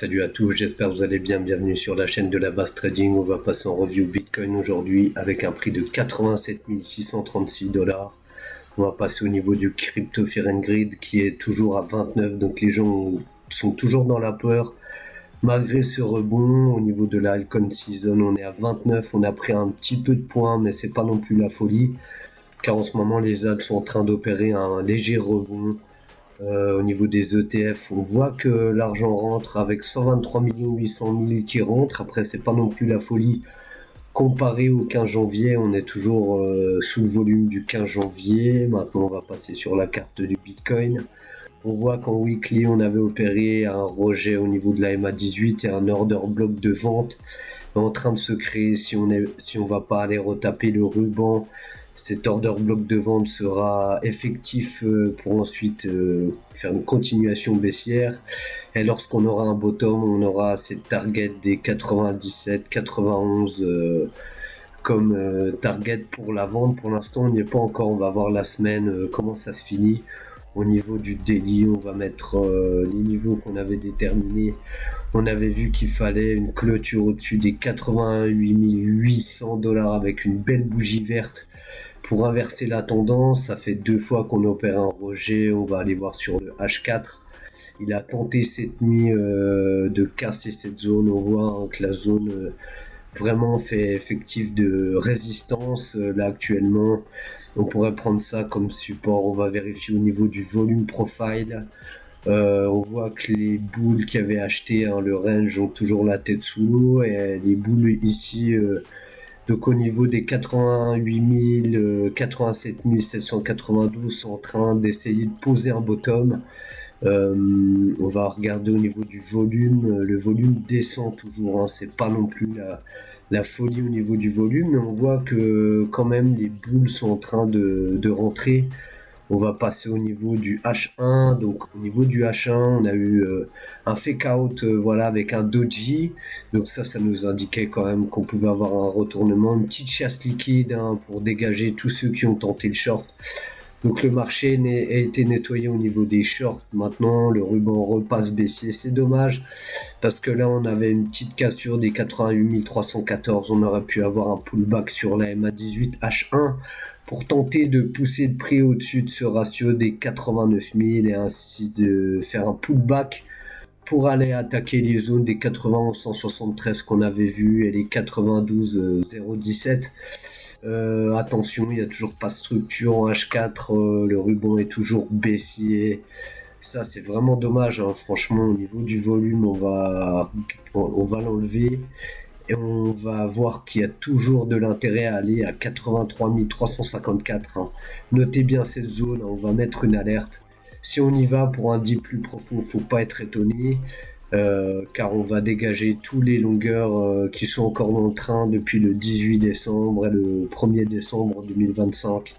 Salut à tous, j'espère que vous allez bien. Bienvenue sur la chaîne de la base trading. On va passer en review Bitcoin aujourd'hui avec un prix de 87 636 $. On va passer au niveau du Crypto Fear and Greed qui est toujours à 29. Donc les gens sont toujours dans la peur. Malgré ce rebond, au niveau de la Altcoin Season, on est à 29. On a pris un petit peu de points, mais c'est pas non plus la folie. Car en ce moment, les alts sont en train d'opérer un léger rebond. Au niveau des ETF, on voit que l'argent rentre avec 123 800 000 qui rentrent. Après, c'est pas non plus la folie. Comparé au 15 janvier, on est toujours sous le volume du 15 janvier. Maintenant, on va passer sur la carte du Bitcoin. On voit qu'en weekly, on avait opéré un rejet au niveau de la MA18 et un order block de vente en train de se créer. Si on va pas aller retaper le ruban, cet order block de vente sera effectif pour ensuite faire une continuation baissière. Et lorsqu'on aura un bottom, on aura cette target des 97, 91 comme target pour la vente. Pour l'instant, on n'y est pas encore. On va voir la semaine comment ça se finit. Au niveau du daily, on va mettre les niveaux qu'on avait déterminés. On avait vu qu'il fallait une clôture au-dessus des 88 800 $ avec une belle bougie verte pour inverser la tendance. Ça fait 2 fois qu'on opère un rejet. On va aller voir sur le H4. Il a tenté cette nuit de casser cette zone. On voit que la zone vraiment fait effectif de résistance. Là actuellement, on pourrait prendre ça comme support. On va vérifier au niveau du volume profile. On voit que les boules qui avaient acheté le range ont toujours la tête sous l'eau, et les boules ici donc au niveau des 88 000, 87 792 sont en train d'essayer de poser un bottom. On va regarder au niveau du volume. Le volume descend toujours, c'est pas non plus la folie au niveau du volume, mais on voit que quand même les boules sont en train de rentrer. On va passer au niveau du H1. Donc au niveau du H1, on a eu un fake out voilà, avec un doji. Donc ça nous indiquait quand même qu'on pouvait avoir un retournement, une petite chasse liquide pour dégager tous ceux qui ont tenté le short. Donc le marché a été nettoyé au niveau des shorts. Maintenant, le ruban repasse baissier. C'est dommage parce que là, on avait une petite cassure des 88 314. On aurait pu avoir un pullback sur la MA18 H1 pour tenter de pousser le prix au-dessus de ce ratio des 89 000 et ainsi de faire un pullback pour aller attaquer les zones des 91 173 qu'on avait vu et les 92 017. Attention, il n'y a toujours pas de structure en H4, le ruban est toujours baissier. Ça, c'est vraiment dommage, franchement. Au niveau du volume, on va l'enlever et on va voir qu'il y a toujours de l'intérêt à aller à 83 354. Notez bien cette zone, on va mettre une alerte. Si on y va pour un dip plus profond, faut pas être étonné. Car on va dégager tous les longueurs qui sont encore dans le train depuis le 18 décembre et le 1er décembre 2025.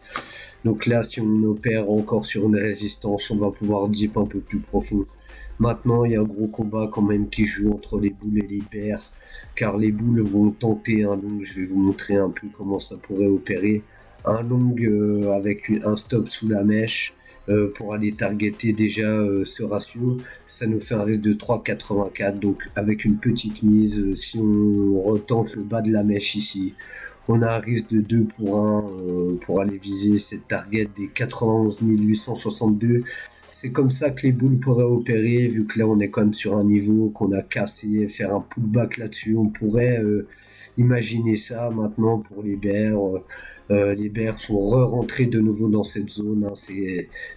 Donc là, si on opère encore sur une résistance, on va pouvoir dip un peu plus profond. Maintenant, il y a un gros combat quand même qui joue entre les boules et les bears, car les boules vont tenter un long. Je vais vous montrer un peu comment ça pourrait opérer. Un long avec un stop sous la mèche. Pour aller targeter déjà ce ratio, ça nous fait un risque de 3,84. Donc avec une petite mise, si on retente le bas de la mèche ici, on a un risque de 2 pour 1 pour aller viser cette target des 91 862. C'est comme ça que les boules pourraient opérer, vu que là on est quand même sur un niveau qu'on a cassé. Faire un pullback là-dessus, on pourrait imaginer ça. Maintenant pour les bears, les bears sont re-rentrés de nouveau dans cette zone,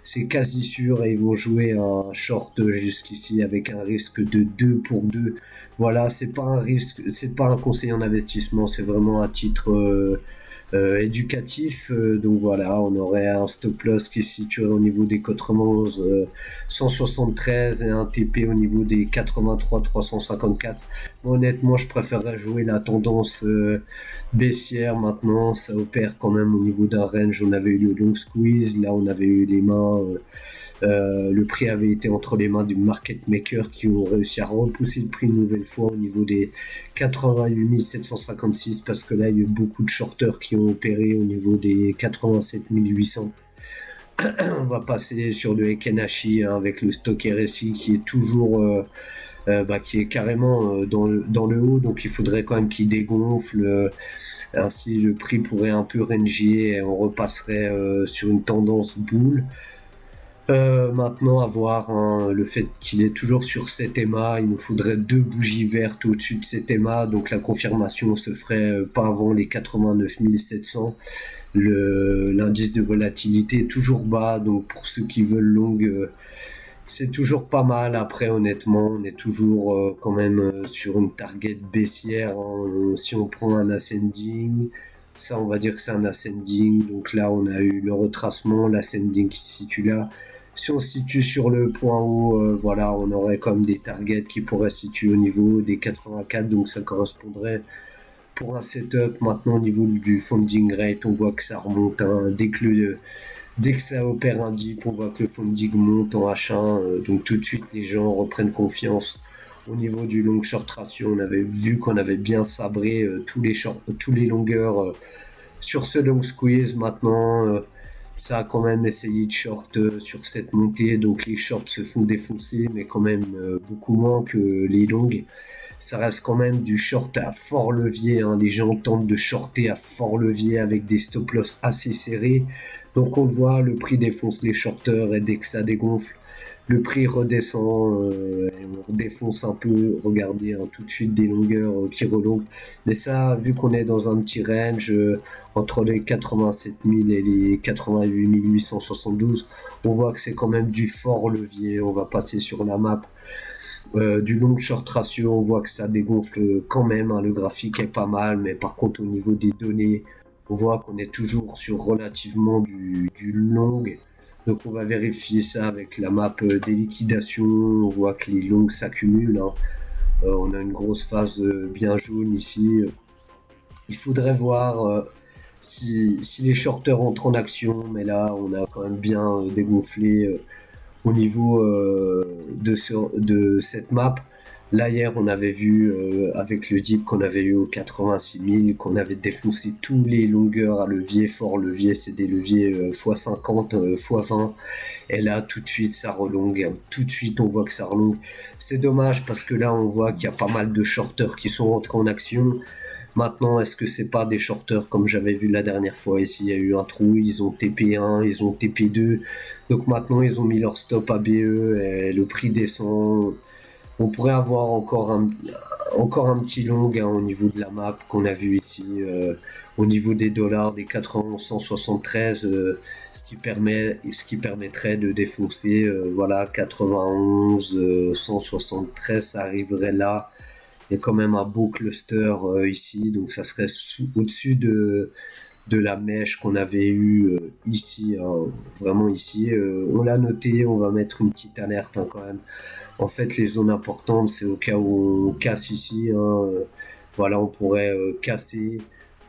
c'est quasi sûr, et ils vont jouer un short jusqu'ici avec un risque de 2 pour 2. Voilà, c'est pas un risque, c'est pas un conseil en investissement, c'est vraiment un titre éducatif. Donc voilà, on aurait un stop loss qui se situerait au niveau des 91 173 et un TP au niveau des 83 354. Honnêtement, je préférerais jouer la tendance baissière. Maintenant, ça opère quand même au niveau d'un range. On avait eu le long squeeze, là on avait eu les mains le prix avait été entre les mains des market makers qui ont réussi à repousser le prix une nouvelle fois au niveau des 88 756, parce que là il y a eu beaucoup de shorters qui ont opéré au niveau des 87 800. On va passer sur le Ekenashi avec le stock RSI qui est toujours qui est carrément dans le haut, donc il faudrait quand même qu'il dégonfle. Ainsi, le prix pourrait un peu ranger et on repasserait sur une tendance boule. Maintenant, à voir hein, le fait qu'il est toujours sur cet EMA, il nous faudrait 2 bougies vertes au-dessus de cet EMA, donc la confirmation se ferait pas avant les 89 700. L'indice de volatilité est toujours bas, donc pour ceux qui veulent long, c'est toujours pas mal. Après, honnêtement, on est toujours quand même sur une target baissière, hein. Si on prend un ascending, ça on va dire que c'est un ascending, donc là on a eu le retracement, l'ascending qui se situe là. Si on se situe sur le point haut, voilà, on aurait comme des targets qui pourraient se situer au niveau des 84, donc ça correspondrait pour un setup. Maintenant, au niveau du funding rate, on voit que ça remonte, hein. Dès que ça opère un dip, on voit que le funding monte en H1, donc tout de suite les gens reprennent confiance. Au niveau du long short ratio, on avait vu qu'on avait bien sabré tous les longueurs sur ce long squeeze. Maintenant, ça a quand même essayé de short sur cette montée, donc les shorts se font défoncer, mais quand même beaucoup moins que les longues. Ça reste quand même du short à fort levier, hein. Les gens tentent de shorter à fort levier avec des stop loss assez serrés. Donc on le voit, le prix défonce les shorters et dès que ça dégonfle, le prix redescend et on défonce un peu. Regardez hein, tout de suite des longueurs qui relongent. Mais ça, vu qu'on est dans un petit range entre les 87 000 et les 88 872, on voit que c'est quand même du fort levier. On va passer sur la map. Du long short ratio, on voit que ça dégonfle quand même, hein. Le graphique est pas mal, mais par contre au niveau des données, on voit qu'on est toujours sur relativement du long. Donc on va vérifier ça avec la map des liquidations. On voit que les longues s'accumulent, hein. On a une grosse phase bien jaune ici. Il faudrait voir si les shorters entrent en action, mais là on a quand même bien dégonflé au niveau de cette map. Là hier on avait vu avec le dip qu'on avait eu au 86 000 qu'on avait défoncé tous les longueurs à levier, fort levier, c'est des leviers x50, x20, et là tout de suite ça relongue, hein. Tout de suite on voit que ça relongue. C'est dommage parce que là on voit qu'il y a pas mal de shorters qui sont entrés en action. Maintenant, est-ce que c'est pas des shorters comme j'avais vu la dernière fois? Ici, il y a eu un trou, ils ont TP1, ils ont TP2. Donc maintenant, ils ont mis leur stop à BE et le prix descend. On pourrait avoir encore un petit long hein, au niveau de la map qu'on a vu ici, au niveau des dollars, des 91 173, ce qui permettrait de défoncer, voilà, 91 173, ça arriverait là. Il y a quand même un beau cluster ici, donc ça serait au-dessus de la mèche qu'on avait eu ici, hein, vraiment ici. On l'a noté, on va mettre une petite alerte hein, quand même. En fait, les zones importantes, c'est au cas où on casse ici, hein, voilà, on pourrait casser,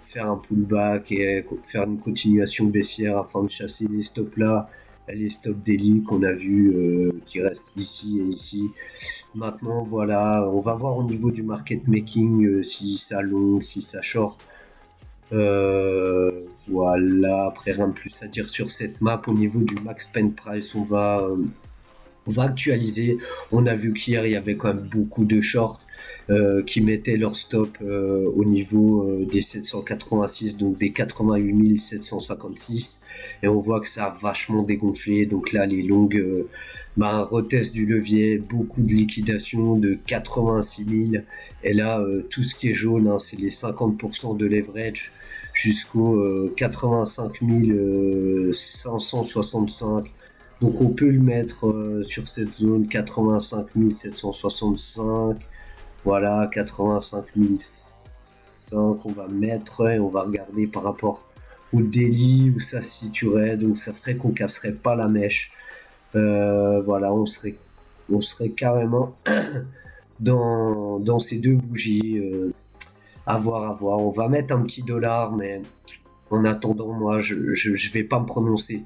faire un pullback et faire une continuation baissière afin de chasser les stops là, les stops daily qu'on a vu qui restent ici et ici. Maintenant, voilà, on va voir au niveau du market making si ça long, si ça short. Voilà, après rien de plus à dire sur cette map. Au niveau du max pen price, on va actualiser. On a vu qu'hier il y avait quand même beaucoup de shorts qui mettaient leur stop au niveau des 786, donc des 88 756, et on voit que ça a vachement dégonflé. Donc là les longues retest du levier, beaucoup de liquidation de 86 000, et là tout ce qui est jaune hein, c'est les 50% de leverage jusqu'au 85 565. Donc on peut le mettre sur cette zone 85 765, voilà 85 005 on va mettre et on va regarder par rapport au daily où ça se situerait, donc ça ferait qu'on casserait pas la mèche. Voilà, on serait carrément dans ces 2 bougies. À voir. On va mettre un petit dollar, mais en attendant, moi, je vais pas me prononcer.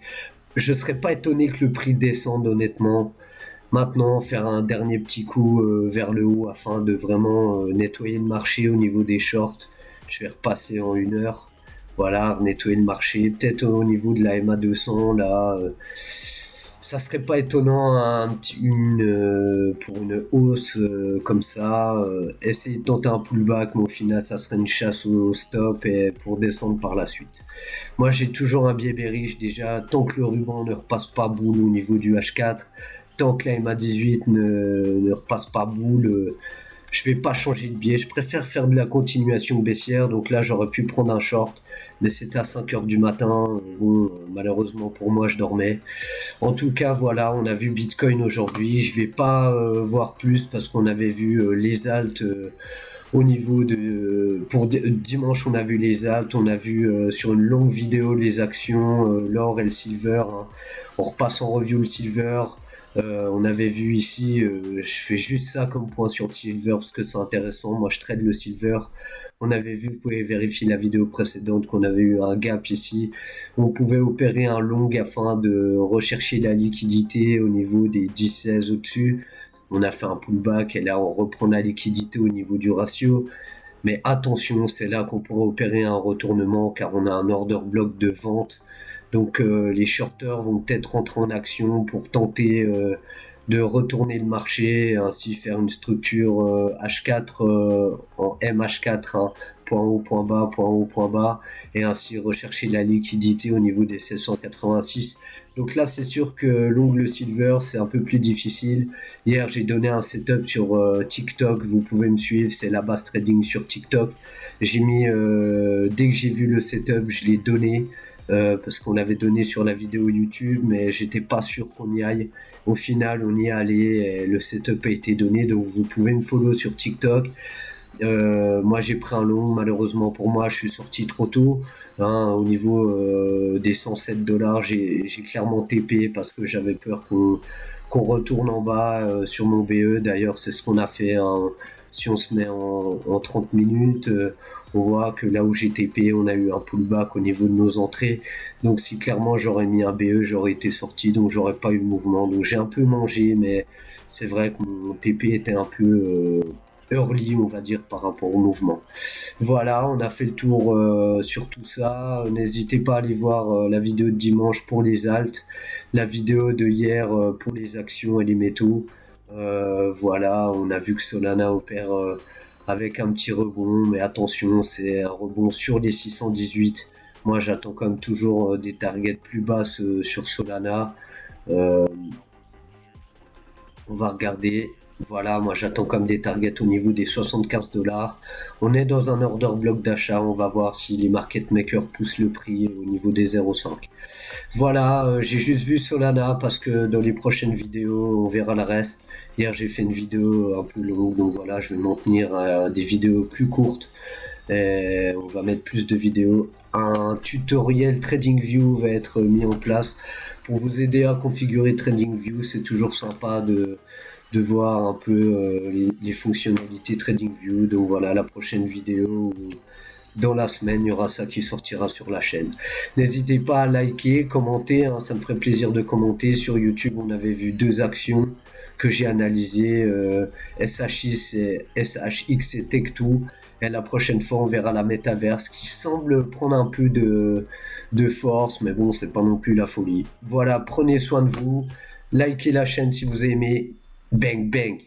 Je serais pas étonné que le prix descende, honnêtement. Maintenant, faire un dernier petit coup vers le haut afin de vraiment nettoyer le marché au niveau des shorts. Je vais repasser en 1 heure. Voilà, nettoyer le marché. Peut-être au niveau de la MA200, là. Ça serait pas étonnant pour une hausse comme ça, essayer de tenter un pullback, mais au final ça serait une chasse au stop et pour descendre par la suite. Moi j'ai toujours un biais bearish déjà, tant que le ruban ne repasse pas boule au niveau du H4, tant que la MA18 ne repasse pas boule, je vais pas changer de biais, je préfère faire de la continuation baissière, donc là j'aurais pu prendre un short, mais c'était à 5 heures du matin, bon, malheureusement pour moi je dormais. En tout cas, voilà, on a vu Bitcoin aujourd'hui. Je vais pas voir plus parce qu'on avait vu les alts au niveau de... dimanche, on a vu les alts. On a vu sur une longue vidéo les actions, l'or et le silver, hein. On repasse en review le silver. On avait vu ici, je fais juste ça comme point sur le silver parce que c'est intéressant. Moi, je trade le silver. On avait vu, vous pouvez vérifier la vidéo précédente, qu'on avait eu un gap ici. On pouvait opérer un long afin de rechercher la liquidité au niveau des 10-16 au-dessus. On a fait un pullback et là on reprend la liquidité au niveau du ratio. Mais attention, c'est là qu'on pourrait opérer un retournement car on a un order block de vente. Donc les shorters vont peut-être rentrer en action pour tenter de retourner le marché, ainsi faire une structure H4 en MH4, hein, point haut, point bas, point haut, point bas, et ainsi rechercher la liquidité au niveau des 1686. Donc là, c'est sûr que l'ongle silver, c'est un peu plus difficile. Hier, j'ai donné un setup sur TikTok, vous pouvez me suivre, c'est la base trading sur TikTok. J'ai mis, dès que j'ai vu le setup, je l'ai donné. Parce qu'on l'avait donné sur la vidéo YouTube, mais j'étais pas sûr qu'on y aille. Au final, on y est allé, et le setup a été donné, donc vous pouvez me follow sur TikTok. Moi, j'ai pris un long, malheureusement pour moi, je suis sorti trop tôt. Hein, au niveau des 107 dollars, j'ai clairement TP parce que j'avais peur qu'on retourne en bas sur mon BE. D'ailleurs, c'est ce qu'on a fait, hein. Si on se met en 30 minutes, on voit que là où j'ai TP, on a eu un pullback au niveau de nos entrées. Donc si clairement j'aurais mis un BE, j'aurais été sorti, donc j'aurais pas eu de mouvement. Donc j'ai un peu mangé, mais c'est vrai que mon TP était un peu early, on va dire, par rapport au mouvement. Voilà, on a fait le tour sur tout ça. N'hésitez pas à aller voir la vidéo de dimanche pour les alts, la vidéo de hier pour les actions et les métaux. Voilà, on a vu que Solana opère avec un petit rebond, mais attention, c'est un rebond sur les 618. Moi, j'attends comme toujours des targets plus basses sur Solana. Euh, on va regarder. Voilà, moi j'attends comme des targets au niveau des 75 dollars. On est dans un order bloc d'achat. On va voir si les market makers poussent le prix au niveau des 0,5. Voilà, j'ai juste vu Solana parce que dans les prochaines vidéos, on verra le reste. Hier, j'ai fait une vidéo un peu longue, donc voilà, je vais m'en tenir à des vidéos plus courtes. Et on va mettre plus de vidéos. Un tutoriel TradingView va être mis en place pour vous aider à configurer TradingView. C'est toujours sympa de voir un peu les fonctionnalités TradingView. Donc voilà, la prochaine vidéo dans la semaine, il y aura ça qui sortira sur la chaîne. N'hésitez pas à liker, commenter, hein, ça me ferait plaisir de commenter. Sur YouTube, on avait vu deux actions que j'ai analysées, SHX et Tech2. Et la prochaine fois, on verra la métaverse qui semble prendre un peu de force, mais bon, c'est pas non plus la folie. Voilà, prenez soin de vous, likez la chaîne si vous aimez. Bang bang.